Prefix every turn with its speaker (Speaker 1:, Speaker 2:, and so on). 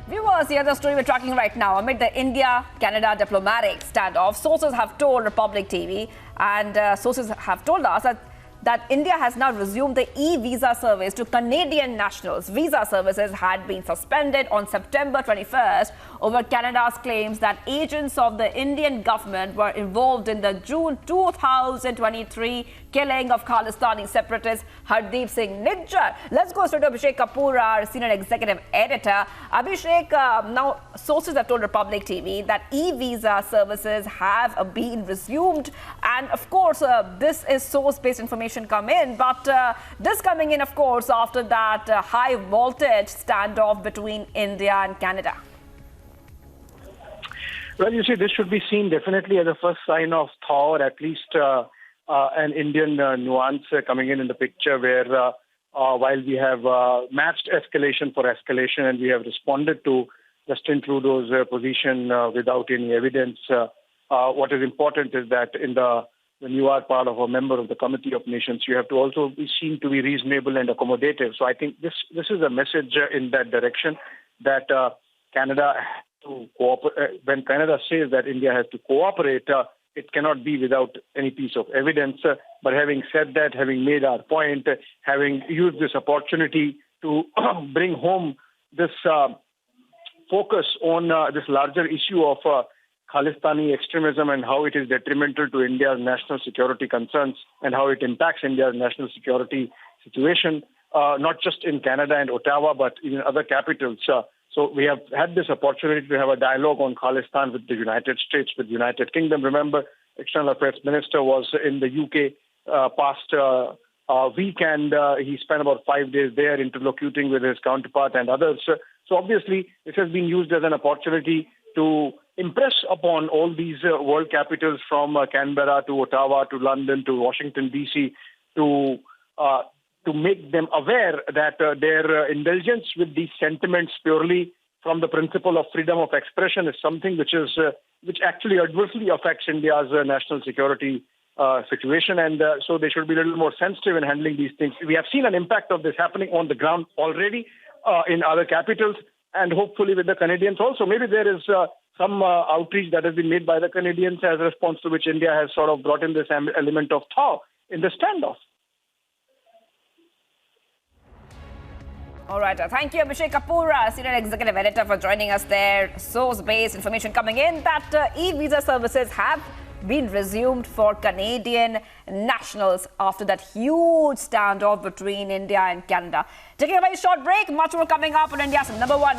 Speaker 1: Viewers, here's the story we're tracking right now. Amid the India-Canada diplomatic standoff, sources have told Republic TV and sources have told us that India has now resumed the e-visa service to Canadian nationals. Visa services had been suspended on September 21st over Canada's claims that agents of the Indian government were involved in the June 2023 killing of Khalistani separatist Hardeep Singh Nijjar. Let's go straight to Abhishek Kapoor, our senior executive editor. Abhishek, now sources have told Republic TV that e-visa services have been resumed, and of course this is source-based information come in, but this coming in, of course, after that high voltage standoff between India and Canada.
Speaker 2: Well, you see, this should be seen definitely as a first sign of thaw, or at least an Indian nuance coming in the picture, where while we have matched escalation for escalation and we have responded to Justin Trudeau's position without any evidence, what is important is that when you are part of a member of the Committee of Nations, you have to also be seen to be reasonable and accommodative. So I think this is a message in that direction, that Canada has to cooperate. When Canada says that India has to cooperate, it cannot be without any piece of evidence. But having said that, having made our point, having used this opportunity to bring home this focus on this larger issue of Khalistani extremism and how it is detrimental to India's national security concerns and how it impacts India's national security situation, not just in Canada and Ottawa, but in other capitals. So we have had this opportunity to have a dialogue on Khalistan with the United States, with the United Kingdom. Remember, External Affairs Minister was in the UK past week, and he spent about 5 days there interlocuting with his counterpart and others. So obviously, this has been used as an opportunity to impress upon all these world capitals, from Canberra to Ottawa to London to Washington, D.C., to make them aware that their indulgence with these sentiments purely from the principle of freedom of expression is something which actually adversely affects India's national security situation, and so they should be a little more sensitive in handling these things. We have seen an impact of this happening on the ground already in other capitals, and hopefully with the Canadians also. Maybe there is some outreach that has been made by the Canadians as a response to which India has sort of brought in this element of thaw in the standoff.
Speaker 1: All right. Thank you, Abhishek Kapoor, senior executive editor, for joining us there. Source-based information coming in that e-visa services have been resumed for Canadian nationals after that huge standoff between India and Canada. Taking a very short break, much more coming up on India's #1